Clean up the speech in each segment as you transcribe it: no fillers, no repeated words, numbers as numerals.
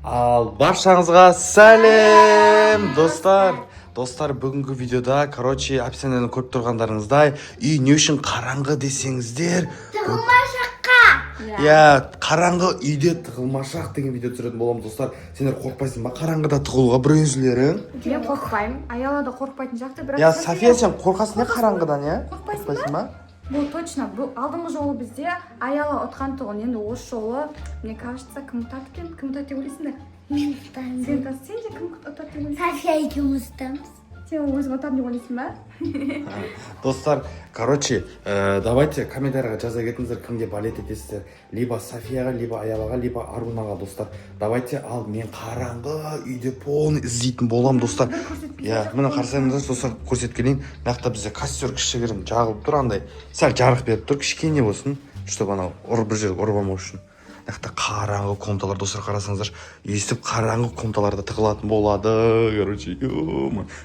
Ал баршаңызға сәлем достар бүгінгі видеода описаниені көріп тұрғандарыңыздай үй не үшін қараңғы десеңіздер Тығылмашаққа. Қараңғы үйде тығылмашақ деген видео түсіретін боламыз достар. Сендер қорықпайсың ба қараңғыда тығылуға біреулерің? Мен қорықпаймын. Аяла да қорықпайтын сияқты, бірақ София, сен қорқасың не қараңғыдан, Қорықпайсың ба? Бұл точно. Бұл алдыңғы жолы бізде аяла отқан тұғын. Енді осы жолы, мне кажется, кім ұтады екен? Кім ұтады деп ойлайсыңдар? Мен ұтамын. Сен де кім ұтады деп ойлайсың? София екеуміз ұтамыз. Сен өзің ұтады деп ойлайсың ба? Достар, давайте комментарийға жаза кетіңіздер, кімге болеть етесіздер. Либо Софияға, либо Аялаға, либо Арунаға, достар. Давайте, ал мен қараңғы үйде полный іздейтін болам, достар. Міне қарсаңыздар, достар, көрсеткенен, мақта бізде костер кішігірім жағылып тұр, андай. Сәл жарық беріп тұр, кішкене болсын, чтобы анау бір жерге ұрбамау үшін. Мақта қараңғы комнаталар, достар, қарасаңыздар, естіп қараңғы комнаталарда тығылатын болады.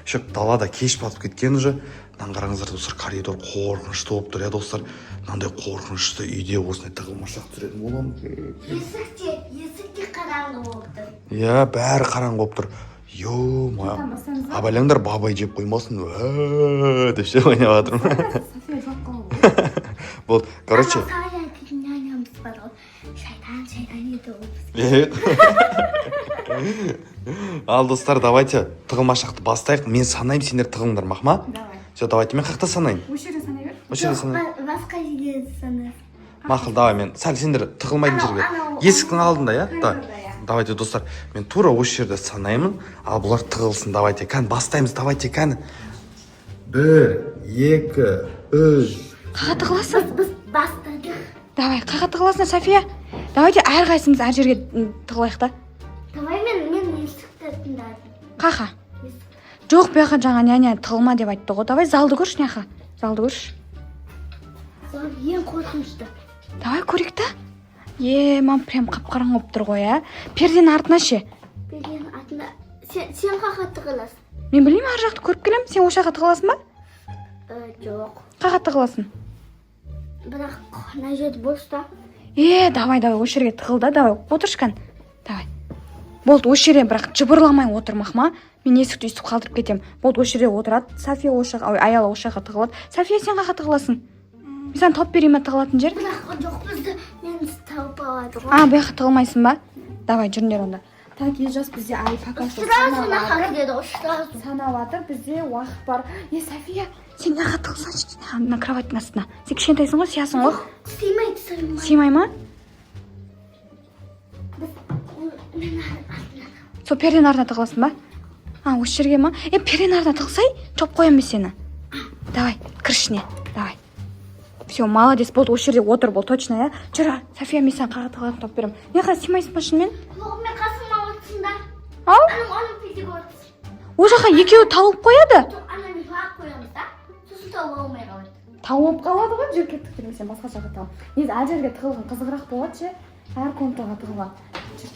Шөп далада кеш батып кеткен уже. Мынаны қараңыздар, достар, коридор қорқынышты болып тұр, достар. Мынандай қорқынышты үйде осындай тығылмашақ түсіретін боламын. Есікте қараңғы болып тұр. Бәрі қараңғы болып тұр. Абайлаңдар, бабай жеп қоймасын. Деп ше ойнап жатырмын. София жоқ қалды. Болды, короче. Ал достар, давайте тығылмашақты бастайық. Мен санайым, сендер тығылыңдар, мақма? Давай. Все, давайте, мен қақта санайын. Осы жерде санай бер. Басқа жерге санайын. Мақыл, давай, мен сәл сендер тығылмайтын жерге. Есіктің алдында, Давайте, достар, мен тура осы жерде санаймын, ал бұлар тығылсын, давайте, бастаймыз, давайте, 1, 2, 3. Қаға тығыласың? Біз бастадық. Давай, қаға тығыласың, София? Давайте әрқайсымыз әр жерге тығылайық та. Давай мен есікті тыңдадым. Қаға? Жоқ, бияқа жаңа няня тығылма деп айтты ғой. Давай залды көрші, няқа. Залды көрші. Зал ең қорқынышты. Давай көрейік та. Мам прям қап-қараң болып тұр ғой, Перденің артына ше. Перденің артына. Сен қаға тығыласың? Мен білмеймін, ар жақты көріп келем. Сен осы жаққа тығыласың ба? Жоқ. Қаға тығыласың? Бірақ мына жерде бос та. Давай, осы жерге тығыл да, давай. Отыршкан. Давай. Болды, осы жерде бірақ жыбырламай отырмақ ма? Мен есікті үстіп қалдырып кетем. Болды, осы жерде отырады. София Аяла осы жаққа тығылады. София, сен қаға тығыласың? Мен саған тауып берейін тығылатын жер? Бірақ жоқ, бізді мен тауып алады ғой. Бұяққа тығылмайсың ба? Давай, жүріңдер онда. Так, жас бізде пока что санап жатыр. Бізде уақыт бар. София, сен неға тығылсаңшы? На кроваттың астына. Сен кішкентайсың ғой, сиясың ғой? Сыймайды. Сыймай ма? Сол перденің артына тығыласың ба? Осы жерге ма? Перденің артына тығылсай, чоп қоям мен сені. Давай, кір ішіне. Давай. Все, молодец, болды, осы жерде отыр бол, точно, Жүр, София, мен саған қаға тығылатын тауып берем. Неға сыймайсың ба шынымен? Мен қасыма отырсың да. Ау? Оның пиздеге отырсың. О жаққа екеуі тауып қояды. Мен жылап қоямыз да. Сосын тауып алмай қалады. Тауып қалады ғой, жер кеттік берем, сен басқа жаққа тауып. Негізі әр жерге тығылған қызығырақ болады ше. Әр комнатаға тығылған. Жүр.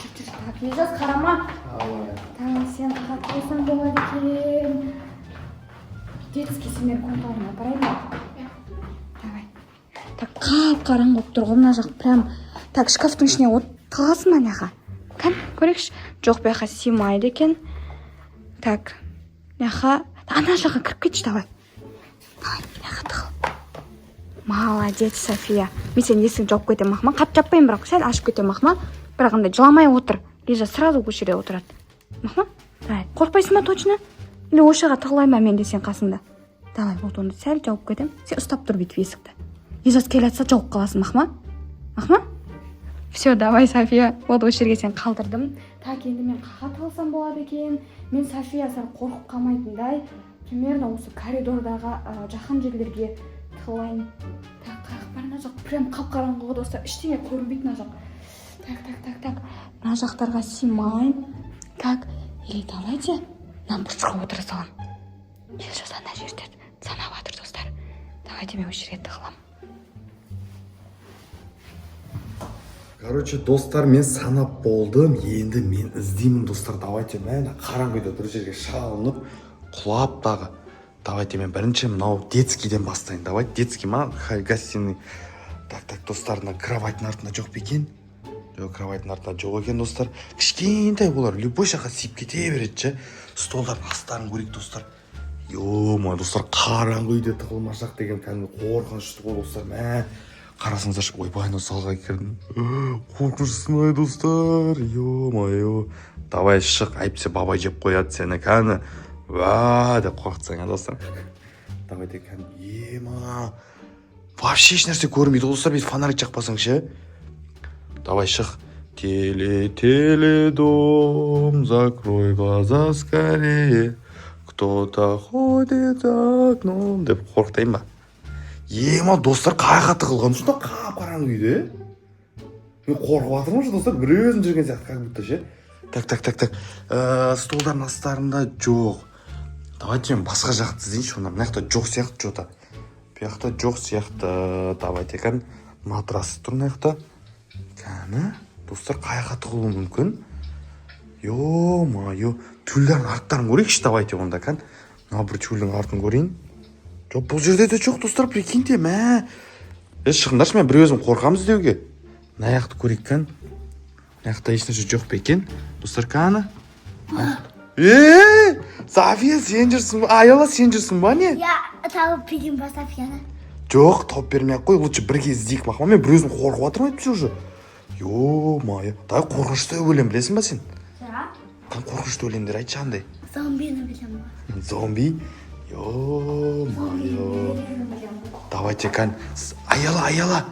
Так, жас қарама. Сен қаға тығылсаң болады екен. Детский сендер комнаталарына апарайын ба? Давай. Так, қап-қараң болып тұр ғой мына жақ, прям. Так, шкафтың ішіне тығыласың ба няға? Көрекші. Жоқ, бияқа сыймайды екен. Так, няға. Ана жаққа кіріп кетші, давай. Давай, няға тығыл. Молодец, София. Мен сен есігін жауып кетем мақма. Қап жаппайын, бірақ сәл ашып кетем мақма. Бірақ андай жыламай отыр. Лиза сразу көшере отырады. Мақма? Давай. Қорқпайсың ба точно? Или ошаға тығылайын ба мен де сен қасында? Давай, вот оны сәл жауып кетем. Сен ұстап тұр бүйтіп есікті. Лиза келе жатса жауып қаласың, мақма? Мақма? Все, давай, София. Вот осы жерге сен қалдырдым. Так, енді мен қаға тығылсам болады екен. Мен София сәл қорқып қалмайтындай, примерно осы коридордағы жақын жерлерге тығылайын. Так, қағып бар мына жақ, прям қап-қараңғы ғой, достар, ештеңе көрінбейді мына жақ. Так. Мына жақтарға сыймайын. Так, или давайте мына бұрышқа отыра салам. Жас ана жерде санап жатыр, достар. Давайте мен осы жерге тығылам. Достар, мен санап болдым. Енді мен іздеймін, достар. Давайте мен қараңғы үйде бір жерге шалынып, құлап дағы. Давайте мен бірінші мынау детскийден бастайын. Давайте детский ма? Гостиный. Так, достар, кроваттың артында жоқ бекен. жоқ кроваттың артында жоқ екен достар. Кішкентай олар любой жаққа сиіп кете береді ше. Столдардың астарын көрейік достар. Йо-ма достар, қараңғы үйде тығылмашақ деген кәдімгі қорқынышты ғой достар. Мә қарасаңыздаршы, ойбай залға кірдім. Қорқынышсың ай достар. Йо-майо. Давай шық, әйтпесе бабай жеп қояды сені кәні. Ва деп қорқытсаң достар. Давай де кәні. Ема. Вообще еш нәрсе көрмейді достар, бейт фонарик жақпасаң ше. Давай шық. Теле дом, закрой глаза скорее. Кто-то ходит за окном деп қорқытайын ба? Ема достар, қайға тығылған сонда қап-қараңғы үйде. Мен қорқып жатырмын достар, бір өзім жүрген сияқты как будто ше. Так. Столдардың астарында жоқ. Давайте мен басқа жақты іздейінші, онда мына жақта жоқ сияқты жота. Бұл жақта жоқ сияқты. Давайте кән матрасы тұр мына жақта. Кәні достар, қайға тығылуы мүмкін? Йо-майо, тюльдердің арттарын көрейікші, давайте онда кән. Мына бір тюльдің артын көрейін. Жоқ, бұл жерде де жоқ достар, прикиньте, мә. Шығындаршы, мен бір өзім қорқамыз деуге. Мына жақты көрейік кән. Мына жақта ешнәрсе жоқ па екен? Достар, кәні? София, сен жүрсің ба? Аяла, сен жүрсің ба не? Я тауып берейін ба Софияны? Жоқ, тауып бермей-ақ қой, лучше бірге іздейік мақма. Мен бір өзім қорқып жатырмын айтпыз уже. Йо-майо, давай қорқынышты өлең білесің ба сен? Қорқынышты өлеңдер айтшы андай. Зомбині білем ба? Зомби? Йо-майо. Давайте кән. Аяла.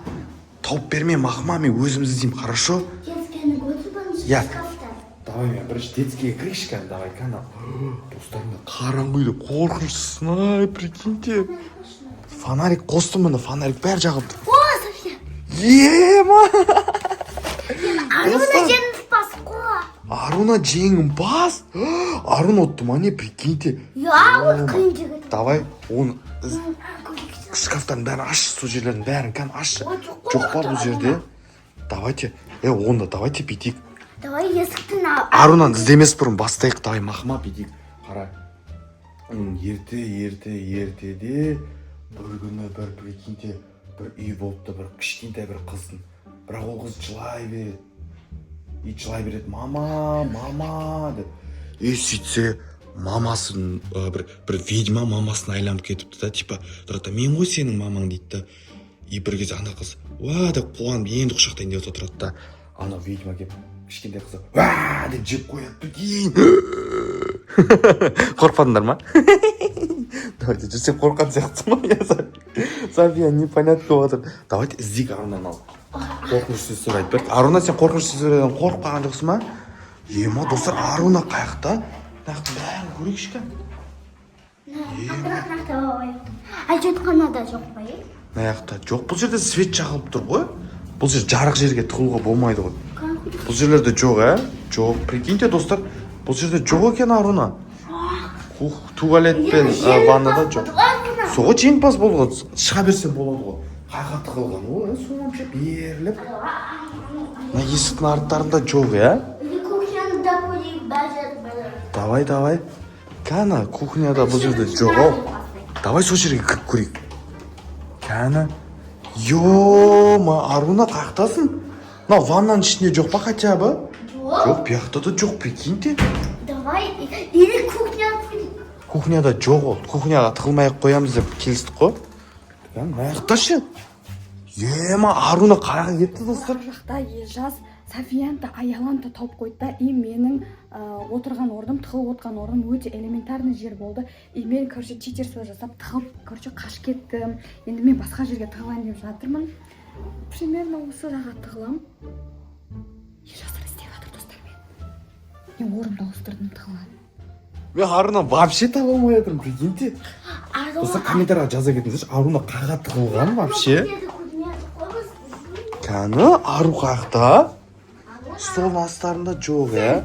Тауып бермей мақма, мен өзім іздеймін, хорошо? Детскені көрді ба? Я. Давай мен бірінші детскийге кірейікші кән, давай кән. Достарымда қараңғы үйде қорқыныштысың ай, прикиньте. Фонарик қостым мені, фонарик бәрі жағылды. О, София! Ема! Аруна жеңімпаз қо! Аруна жеңімпаз? Аруна отты ма не, прикиньте. Я, ол қиын жігіт. Давай, оны шкафтардың бәрін аш, сол жерлердің бәрін кән аш. Жоқ па бұл жерде? Давайте, онда давайте бетейік. Давай есіктің Арунаны іздемес бұрын бастайық, давай мақма бетейік. Қара. Ертеде бір күні бір прикиньте, бір үй болыпты, бір кішкентай бір қыздың. Бірақ ол қыз жылай береді. Жылай береді, мама деп. Сөйтсе, мамасын, бір ведьма мамасын айланып кетіпті да, типа, тұрата, мен ғой сенің мамаң дейді да. Бір кезде ана қыз, уа деп қуанып, енді құшақтайын деп отырады да. Ана ведьма кеп, кішкентай қызы, уа деп жеп қояды кейін. Қорқпадыңдар ма? Давайте, сен қорқан сияқтысың ма? София, непонятно болып жатыр. Давайте іздейік Арунаны ал. Қорқынышты сөз айтып берді. Аруна, сен қорқынышты сөздерден қорықпаған жоқсың ба? Ема, достар, Аруна қаяқта? Нақтың бәрін көрейікші кән. Айтқанада жоқ па, Мына жақта жоқ. Бұл жерде свет жағылып тұр ғой. Бұл жер жарық жерге тығылуға болмайды ғой. Бұл жерлерде жоқ, Жоқ. Прикиньте, достар, бұл жерде жоқ екен Аруна. Туалет пен ваннада жоқ. Соғы жеңімпаз болуға шыға берсем болады ғой. Қайға тығылған ол, сонша беріліп. Мына есіктің арттарында жоқ, Кухняда көрейік, бәжір. Давай. Кәні, кухняда бұл жерде жоқ, ау. Давай сол жерге кіріп көрейік. Кәні. Йо-ма, Аруна қақтасың? Мына ваннаның ішінде жоқ па хотя бы? Жоқ, бияқта да жоқ, прикиньте. Давай, или кухняда көрейік. Кухняда жоқ ол. Кухняға тығылмай-ақ қоямыз деп келістік қой. Мына жақта ше. Ема, Аруна қайға кетті достар? Жақта Елжас Софиянты аяланты тауып қойды да, менің отырған орным, тығылып отқан орным өте элементарный жер болды. Мен, читерство жасап, тығылып, қашып кеттім. Енді мен басқа жерге тығылайын деп жатырмын. Примерно осы жаққа тығылам. Елжастар істеп жатыр достармен. Мен орымды ауыстырдым, тығылған. Мен Аруна вообще таба алмай жатырмын, прикиньте. Достар, комментарияға жаза кетіңіздерші, Аруна қайға тығылған вообще? Кәні, Ару қаяқта? Стол астарында жоқ,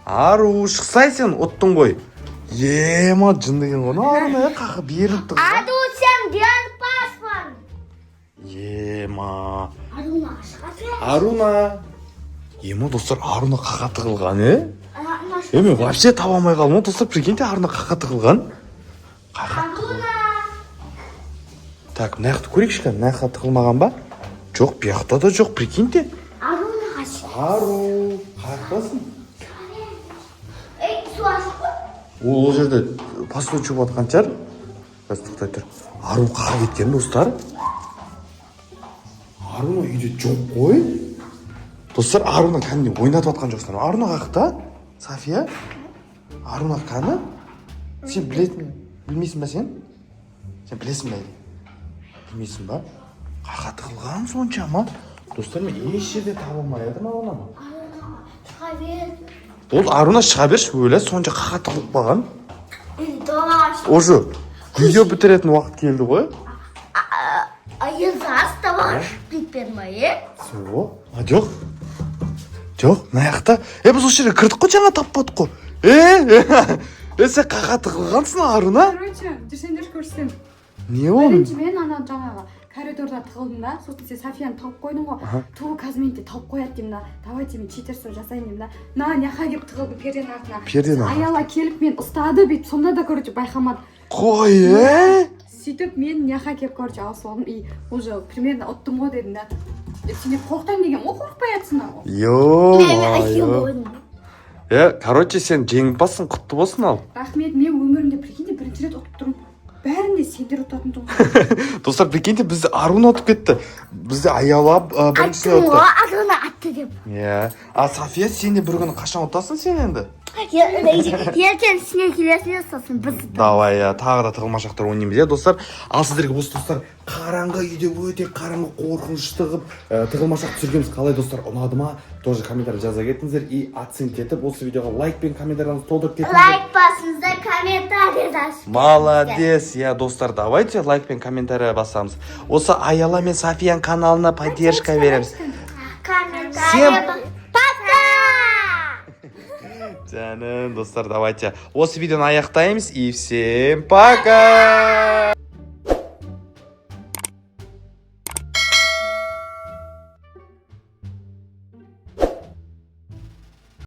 Ару, шықсай сен, оттың ғой. Ема, жын деген ғой, Аруна, қақы беріліп тұр. Аду, сен жеңімпазбын. Ема. Аруна, шығасың? Аруна. Ема, достар, Аруна қақа тығылған, Мен вообще таба алмай қалдым, достар, прикиньте, Аруна қақа тығылған. Аруна. Так, мына жақты көрейікші кән, мына жаққа тығылмаған ба? Жоқ, бұяқта да жоқ, прикиньте. Аруна қашып. Ару, қаяқтасың? Ей, су ашып қой. Ол жерде посуда жуып жатқан шығар. Қазір тоқтай тұр. Ару қағып кеткен достар. Аруна үйде жоқ қой. Достар, Аруна кәдімгі ойнатып жатқан жоқсыңдар. Аруна қақта? София? Аруна қаны? Сен білмейсің ба сен? Сен білесің ба? Білмейсің ба? Қақа тығылған соншама. Достар, мен еш жерде таба алмай едім Арунаны. Аруна шыға бер. Ол Аруна шыға берші, өлі сонша қақа тығылып қалған. Даш. Уже видео бітіретін уақыт келді ғой. Ayılsaz da var. Bitmedi. Все. А жоқ. Жоқ, мына жақта. Біз осы жерге кірдік қой, жаңа таппадық қой. Сен қақа тығылғансың Аруна? Короче, жүрсеңдер көрсем. Не ол? Бірінші мен ана жаңағы коридорда тығылдым да, сосын сен Софияны тауып қойдың ғой. Туы қазір менде тауып қояды деймін да. Давайте мен читерство жасайын деймін да. Мына келіп тығылды перденің артына. Перденің артына. Аяла келіп мен ұстады бүйтіп, сонда да короче байқамады. Қой, Сөйтіп мен келіп короче алып салдым и уже примерно ұттым ғой дедім да. Сен қорықтан деген о қорықпай жатсыңдар ғой. Йо. Короче, сен жеңімпазсың, құтты болсын ал. Рахмет, мен өмірімде прикиньте бірінші рет ұтып тұрмын. Бәрінде сендер ұтатын тұғын. Достар, прикиньте, бізді Аруна ұтып кетті. Бізді аялап бірінші Attım o. ұтты. Adını attım. Иә. А София, сен де бір күні қашан ұтасың сен енді? Yerken sineklerini ısıtsın. Давай, тағы да тығылмашақтар ойнаймыз, иә достар. Ал сіздерге осы достар, қараңғы үйде өте қараңғы қорқынышты қылып тығылмашақ түсіргеніміз қалай достар, ұнады ма? Тоже комментарий жаза кетіңіздер и оценить етіп, осы видеоға лайк пен комментарияңызды толтырып кетіңіздер. Like basınızda комментарий жазып. Молодец, иә достар, давайте лайк пен комментария басамыз. Осы Аяла мен Софияның каналына поддержка береміз. Комментарий. Пока! Canım dostlar, давайте. Осы видеоны аяқтаймыз и всем пока!